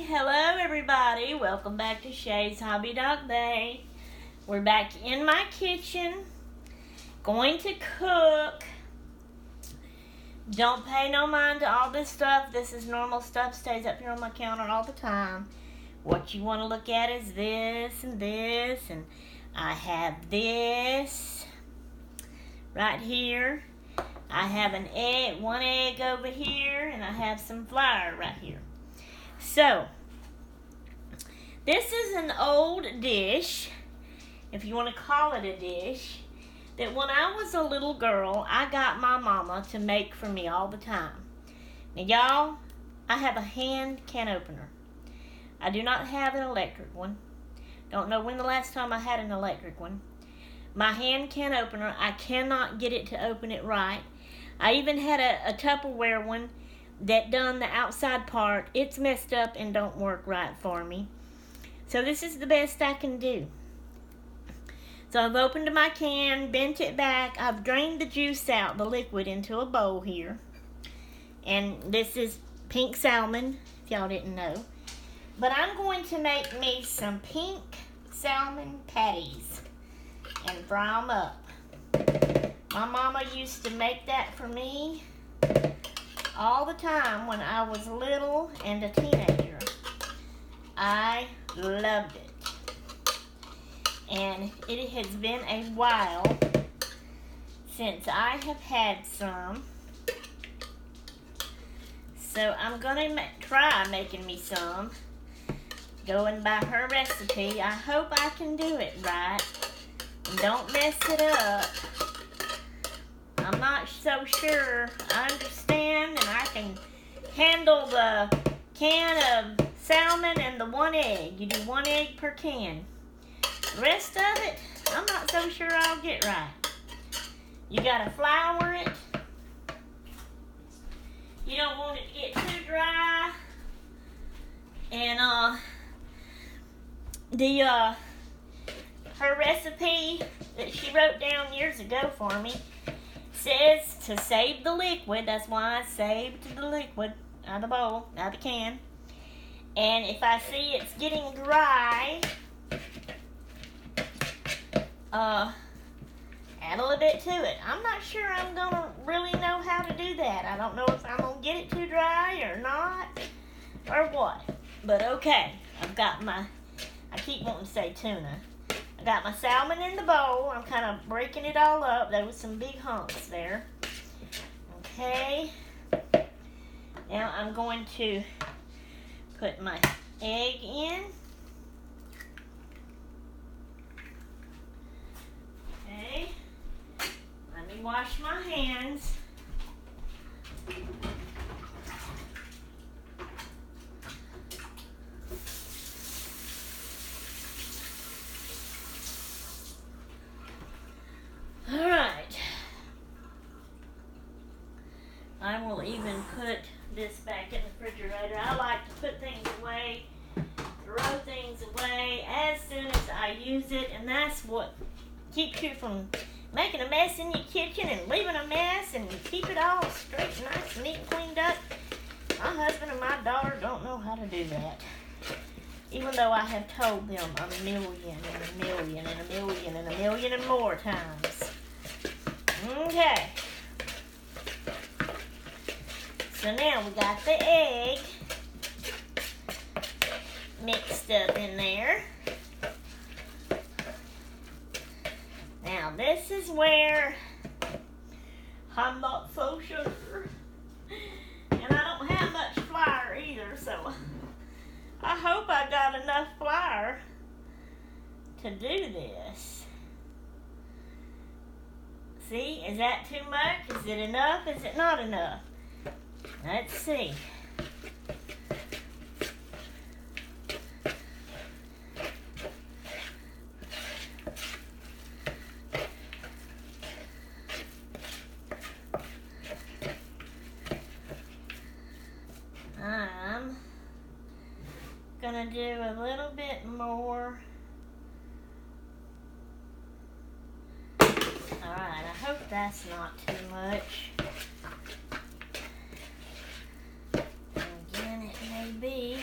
Hello everybody, welcome back to Shay's Hobby Dog Bay. We're back in my kitchen, going to cook. Don't pay no mind to all this stuff. This is normal stuff, stays up here on my counter all the time. What you want to look at is this, and I have this right here. I have one egg over here, and I have some flour right here. So, this is an old dish, if you want to call it a dish, that when I was a little girl, I got my mama to make for me all the time. Now, y'all, I have a hand can opener. I do not have an electric one. Don't know when the last time I had an electric one. My hand can opener, I cannot get it to open it right. I even had a Tupperware one that done the outside part. It's messed up and don't work right for me. So this is the best I can do. So I've opened my can, bent it back. I've drained the juice out, the liquid, into a bowl here. And this is pink salmon, if y'all didn't know. But I'm going to make me some pink salmon patties and fry them up. My mama used to make that for me all the time when I was little and a teenager. I loved it. And it has been a while since I have had some. So I'm going to try making me some. Going by her recipe. I hope I can do it right. And don't mess it up. I'm not so sure I understand and I can handle the can of salmon and the one egg. You do one egg per can. The rest of it, I'm not so sure I'll get right. You gotta flour it. You don't want it to get too dry. And her recipe that she wrote down years ago for me says to save the liquid. That's why I saved the liquid out of the bowl, out of the can. And if I see it's getting dry, add a little bit to it. I'm not sure I'm gonna really know how to do that. I don't know if I'm gonna get it too dry or not, or what. But okay, I've got I keep wanting to say tuna. I got my salmon in the bowl. I'm kind of breaking it all up. There was some big hunks there. Okay. Now I'm going to put my egg in. Okay. Let me wash my hands. Alright, I will even put this back in the refrigerator. I like to put things away, throw things away as soon as I use it, and that's what keeps you from making a mess in your kitchen and leaving a mess, and keep it all straight, nice, neat, and cleaned up. My husband and my daughter don't know how to do that. Even though I have told them a million and more times. Okay. So now we got the egg mixed up in there. Now this is where I'm not so sure. And I don't have much flour either, so I hope I got enough flour to do this. See, is that too much? Is it enough? Is it not enough? Let's see. I'm gonna do a little bit more. Alright, I hope that's not too much. Again, it may be.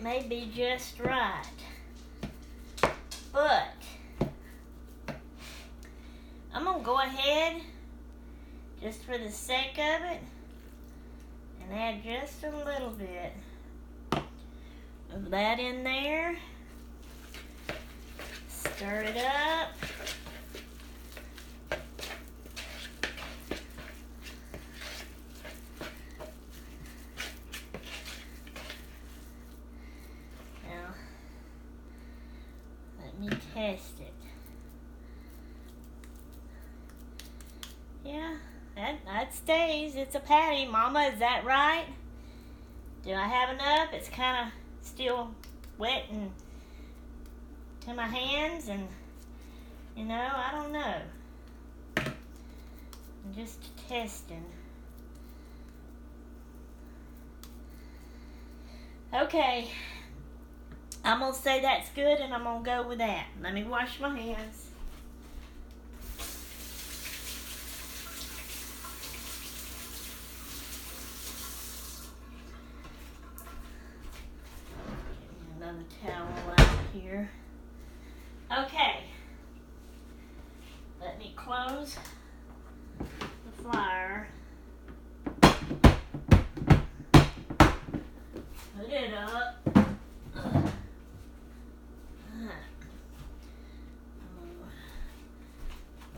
it may be just right. But I'm going to go ahead, just for the sake of it, and add just a little bit of that in there. Stir it up. Now, let me test it. Yeah, that stays. It's a patty. Mama, is that right? Do I have enough? It's kind of still wet and to my hands, and you know, I don't know. I'm just testing. Okay, I'm gonna say that's good, and I'm gonna go with that. Let me wash my hands. Get me another towel out here. Okay, let me close the fire. Put it up.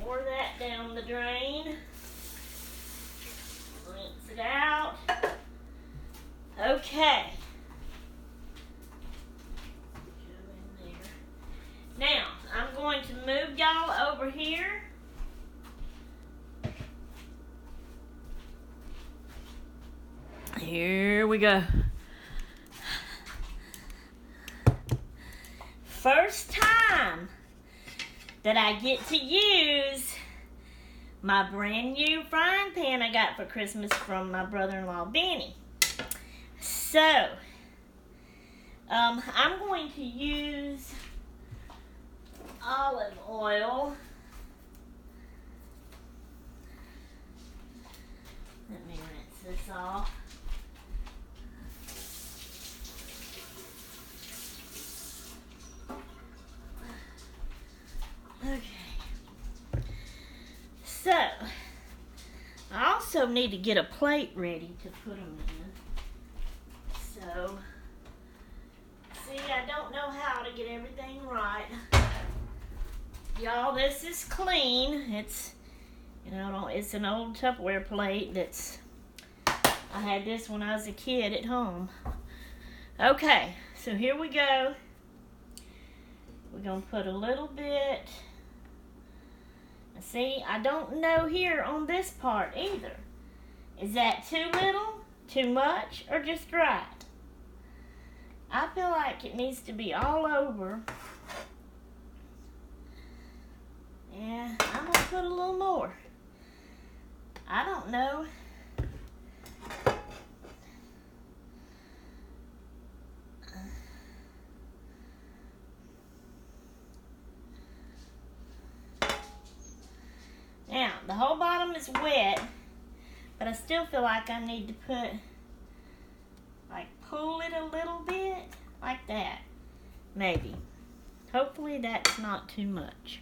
Pour that down the drain. Rinse it out. Okay. Now, I'm going to move y'all over here. Here we go. First time that I get to use my brand new frying pan I got for Christmas from my brother-in-law, Benny. So, I'm going to use olive oil. Let me rinse this off. Okay. So, I also need to get a plate ready to put them in. So, see, I don't know how to get everything right. Y'all, this is clean. It's, you know, it's an old Tupperware plate that's, I had this when I was a kid at home. Okay, so here we go. We're going to put a little bit. See, I don't know here on this part either. Is that too little, too much, or just right? I feel like it needs to be all over. Yeah, I'm going to put a little more. I don't know. Now, the whole bottom is wet, but I still feel like I need to put, like, pull it a little bit, like that, maybe. Hopefully that's not too much.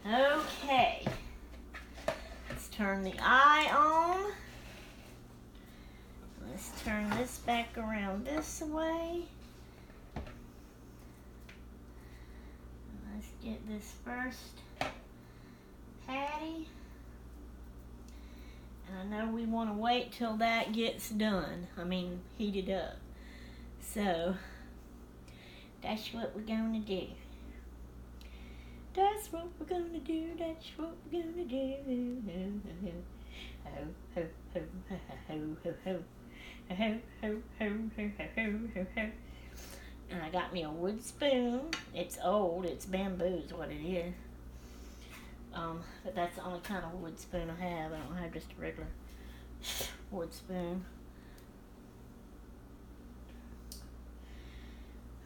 Okay, let's turn the eye on. Let's turn this back around this way. Let's get this first patty. And I know we want to wait till that gets done. Heated up. So, that's what we're going to do. That's what we're going to do. That's what we're going to do. Ho, ho, ho, ho, ho, ho. Ho, ho, ho, ho, ho, ho. And I got me a wood spoon. It's old. It's bamboo is what it is. But that's the only kind of wood spoon I have. I don't have just a regular wood spoon.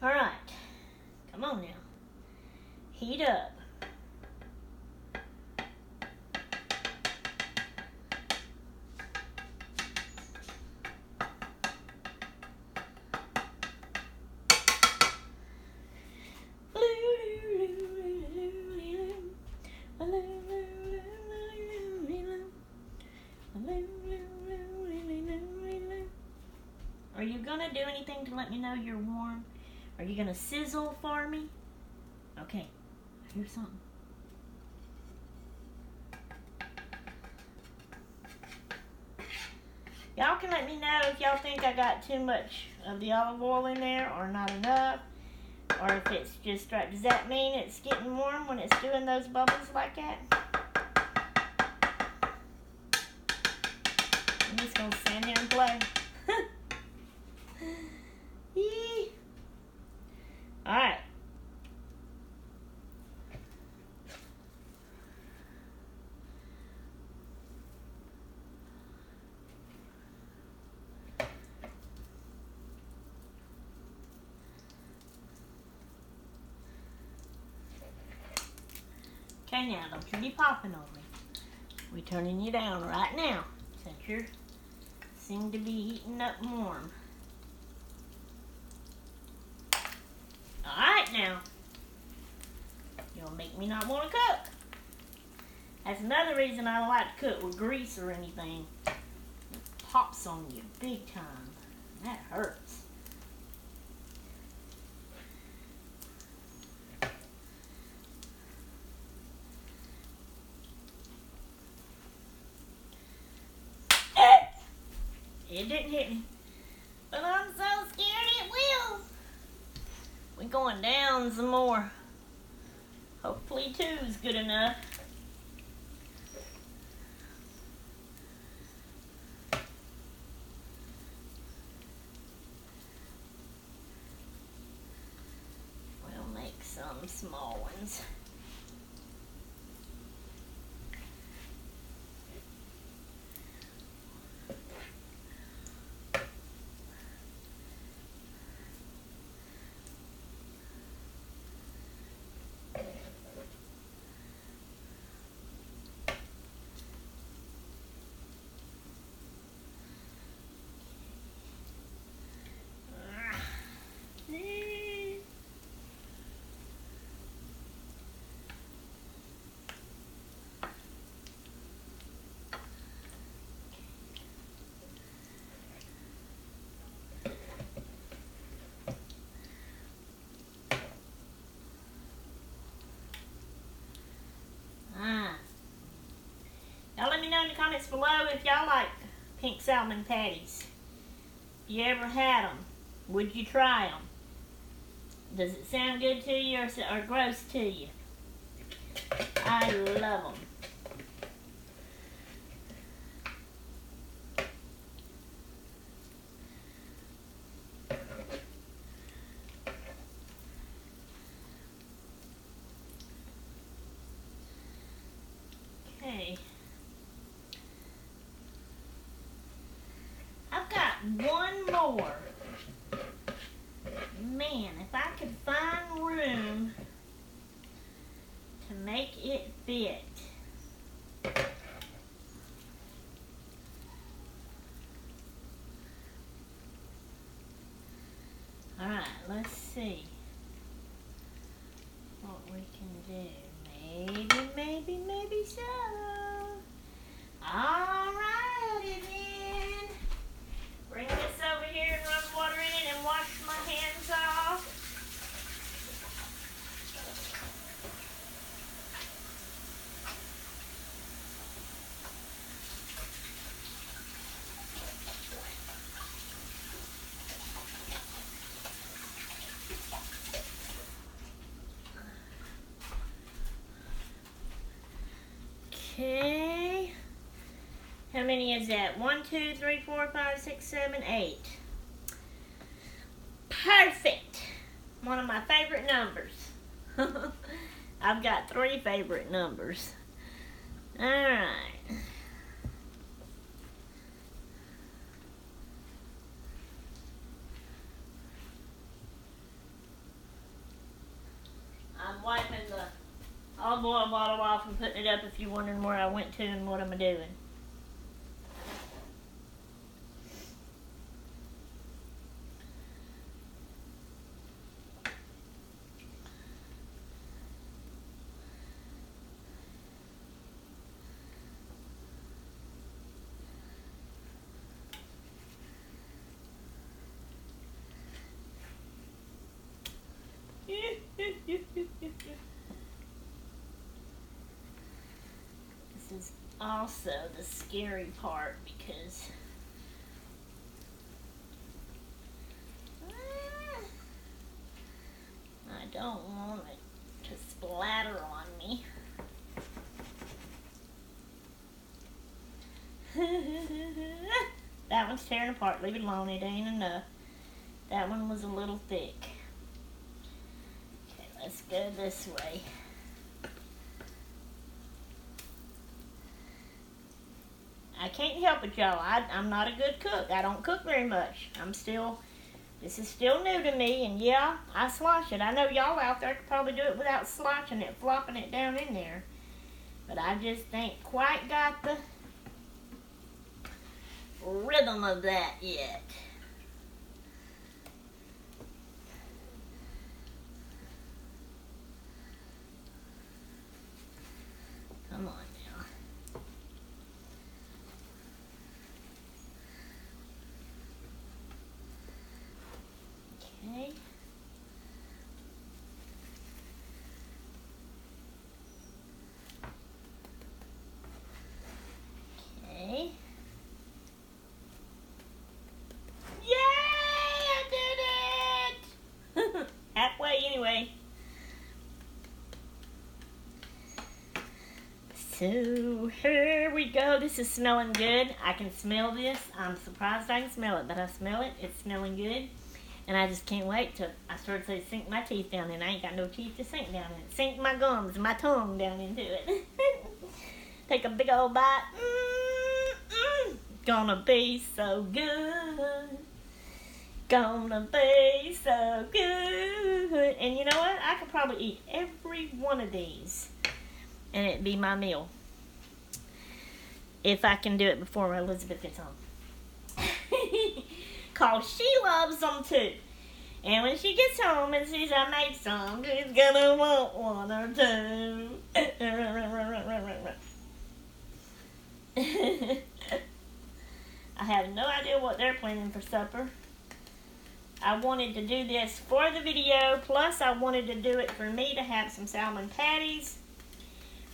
Alright. Come on now. Heat up. to do anything to let me know you're warm? Are you going to sizzle for me? Okay, here's something. Y'all can let me know if y'all think I got too much of the olive oil in there or not enough. Or if it's just right. Does that mean it's getting warm when it's doing those bubbles like that? I'm just going to stand here and play. Yee. Alright. Okay, now, don't you be popping on me. We're turning you down right now, since you seem to be heating up warm. Alright now. You'll make me not want to cook. That's another reason I don't like to cook with grease or anything. It pops on you big time. That hurts. It didn't hit me. But I'm so scared it will. We're going down some more. Hopefully 2's good enough. We'll make some small ones. Y'all let me know in the comments below if y'all like pink salmon patties. If you ever had them, would you try them? Does it sound good to you or gross to you? I love them. Okay. I've got one more. Man, if I could find room to make it fit. Alright, let's see what we can do. Maybe so. Alrighty then. Bring this over here and rub water in it and wash my hands off. Okay. How many is that? 1, 2, 3, 4, 5, 6, 7, 8. Perfect. One of my favorite numbers. I've got 3 favorite numbers. Alright. I'm wiping the olive oil bottle off and putting it up if you're wondering where I went to and what I'm doing. is also the scary part because I don't want it to splatter on me. That one's tearing apart. Leave it alone. It ain't enough. That one was a little thick. Okay, let's go this way. I can't help it, y'all. I'm not a good cook. I don't cook very much. This is still new to me, and yeah, I slosh it. I know y'all out there could probably do it without sloshing it, flopping it down in there. But I just ain't quite got the rhythm of that yet. Come on now. Okay. Okay. Yay! I did it! Halfway anyway. So here we go. This is smelling good. I can smell this. I'm surprised I can smell it, but I smell it. It's smelling good. And I just can't wait till I start to sink my teeth down in. I ain't got no teeth to sink down in it. Sink my gums, my tongue down into it. Take a big old bite. Gonna be so good. Gonna be so good. And you know what? I could probably eat every one of these and it'd be my meal. If I can do it before Elizabeth gets home. 'Cause she loves them too. And when she gets home and sees I made some, she's gonna want one or two. I have no idea what they're planning for supper. I wanted to do this for the video, plus I wanted to do it for me to have some salmon patties.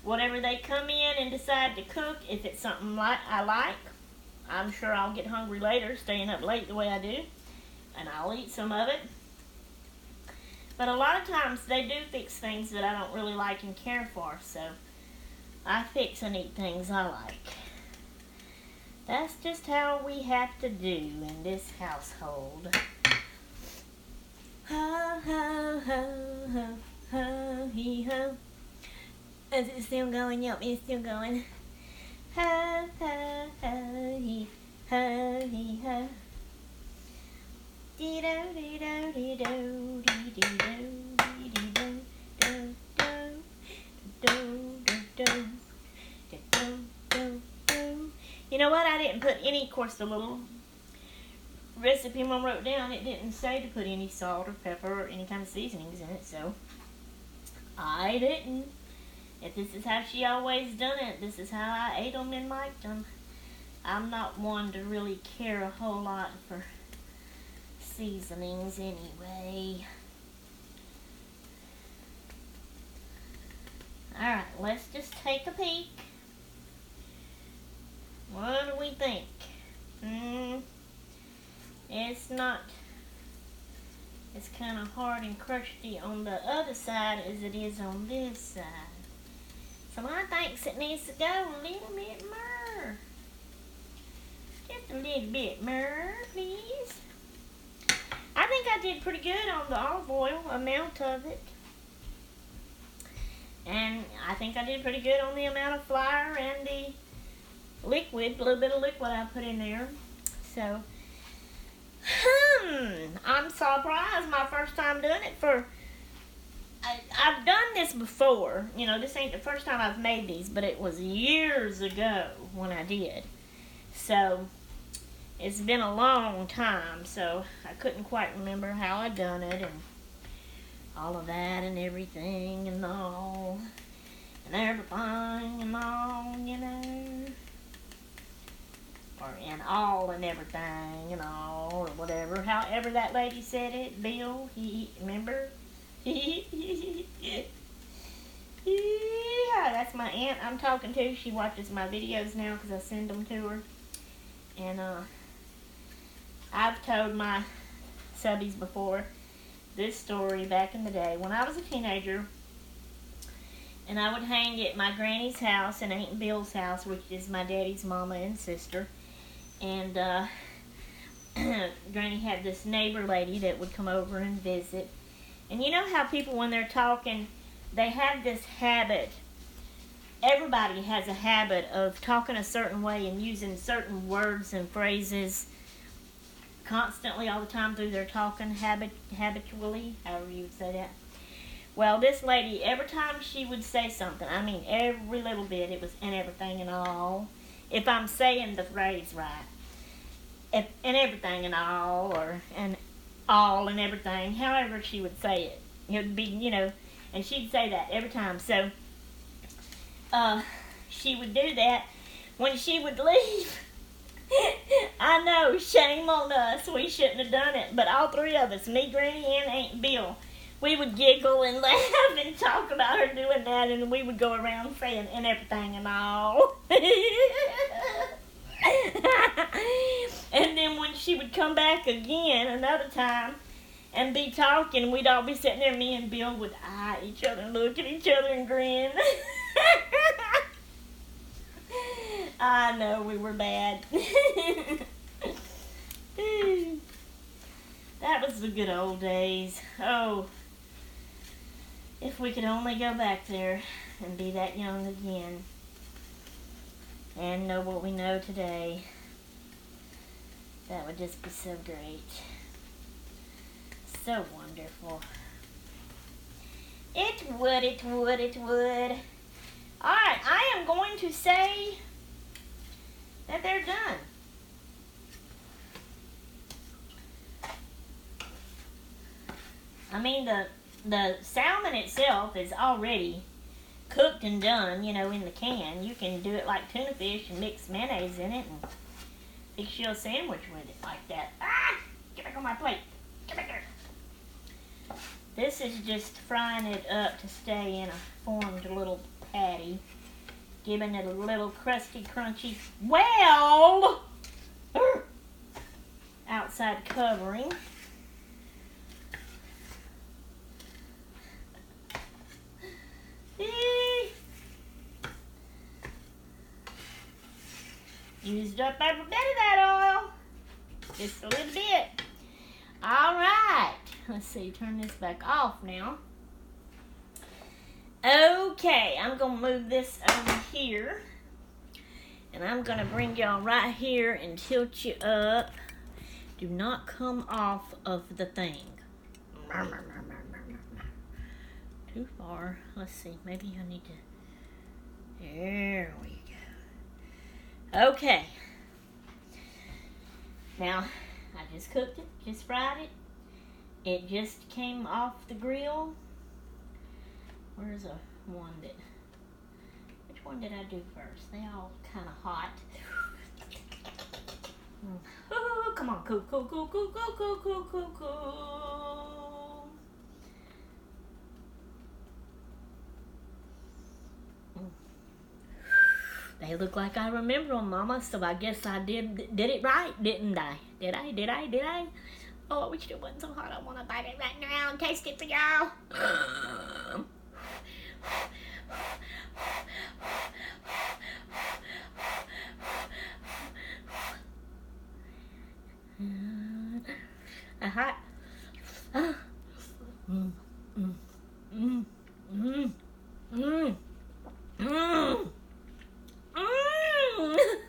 Whatever they come in and decide to cook, if it's something I like, I'm sure I'll get hungry later, staying up late the way I do, and I'll eat some of it. But a lot of times they do fix things that I don't really like and care for, so I fix and eat things I like. That's just how we have to do in this household. Ho, ho, ho, ho, ho, hee, ho. Is it still going? Yep, it's still going. Ho, ho, ho, hee, ho, hee, ho. Dee-do, dee-do, dee-do, dee-dee-do, dee-dee-do, do, do, do, do, do, do, do, do. You know what? I didn't put any, of course, the little recipe Mom wrote down, it didn't say to put any salt or pepper or any kind of seasonings in it, so I didn't. If this is how she always done it, this is how I ate them and liked them. I'm not one to really care a whole lot for seasonings anyway. Alright, let's just take a peek. What do we think? It's not as kind of hard and crusty on the other side as it is on this side. So I think it needs to go a little bit more. Just a little bit more, please. I think I did pretty good on the olive oil amount of it. And I think I did pretty good on the amount of flour and the liquid, a little bit of liquid I put in there. So, I'm surprised my first time doing it I've done this before. You know, this ain't the first time I've made these, but it was years ago when I did. So, it's been a long time, so I couldn't quite remember how I done it and all of that and everything and all and everything and all, you know. Or and all and everything and all or whatever. However that lady said it, Bill, remember? Yeah, that's my aunt I'm talking to. She watches my videos now because I send them to her. And I've told my subbies before this story back in the day when I was a teenager. And I would hang at my granny's house and Aunt Bill's house, which is my daddy's mama and sister. And Granny had this neighbor lady that would come over and visit. And you know how people, when they're talking, they have this habit. Everybody has a habit of talking a certain way and using certain words and phrases constantly all the time through their talking, habitually, however you would say that. Well, this lady, every time she would say something, I mean every little bit, it was and everything and all, if I'm saying the phrase right, and everything and all, or and all and everything, however she would say it. It would be, you know, and she'd say that every time. So, she would do that when she would leave. I know, shame on us. We shouldn't have done it. But all three of us, me, Granny, and Aunt Bill, we would giggle and laugh and talk about her doing that, and we would go around saying and everything and all. And then when she would come back again another time and be talking, we'd all be sitting there, me and Bill would eye each other and look at each other and grin. I know we were bad. That was the good old days. Oh, if we could only go back there and be that young again and know what we know today, that would just be so great. So wonderful. It would, it would, it would. Alright, I am going to say that they're done. I mean, the salmon itself is already cooked and done, you know, in the can. You can do it like tuna fish and mix mayonnaise in it and fix you a sandwich with it like that. Ah! Get back on my plate. Get back there. This is just frying it up to stay in a formed little patty. Giving it a little crusty, crunchy, well, outside covering. Used up every bit of that oil. Just a little bit. Alright. Let's see, turn this back off now. Okay, I'm going to move this over here. And I'm going to bring y'all right here and tilt you up. Do not come off of the thing. Too far. Let's see, maybe I need to... There we go. Okay. Now, I just cooked it, just fried it. It just came off the grill. Where's a one that... Which one did I do first? They all kind of hot. Oh, come on, cool, cool, cool, cool, cool, cool, cool, cool, cool. They look like I remember them, Mama, so I guess I did it right, didn't I? Did I? Oh, I wish it wasn't so hot. I want to bite it right now and taste it for y'all. Hot.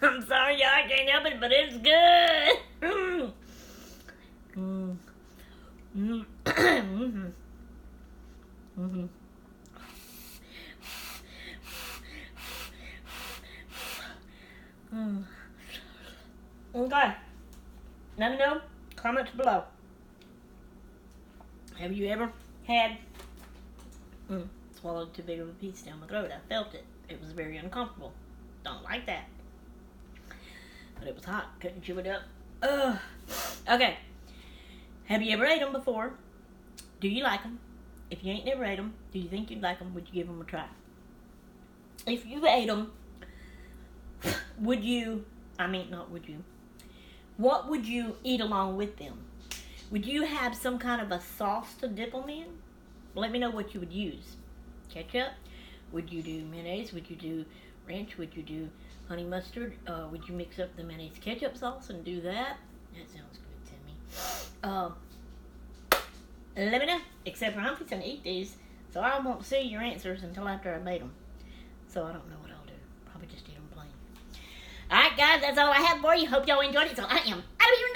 I'm sorry, y'all, I can't help it, but it's good. Okay. Let me know. Comments below. Have you ever had swallowed too big of a piece down my throat? I felt it. It was very uncomfortable. Don't like that. But it was hot. Couldn't chew it up. Ugh. Okay. Have you ever ate them before? Do you like them? If you ain't never ate them, do you think you'd like them? Would you give them a try? if you ate them, what would you eat along with them? Would you have some kind of a sauce to dip them in? Let me know what you would use. Ketchup? Would you do mayonnaise? Would you do ranch? Would you do honey mustard? Would you mix up the mayonnaise ketchup sauce and do that? That sounds good to me. Let me know. Except for I'm fixing to eat these, so I won't see your answers until after I made them. So I don't know what I'll do. Probably just eat them plain. Alright guys, that's all I have for you. Hope y'all enjoyed it. So I am out of here.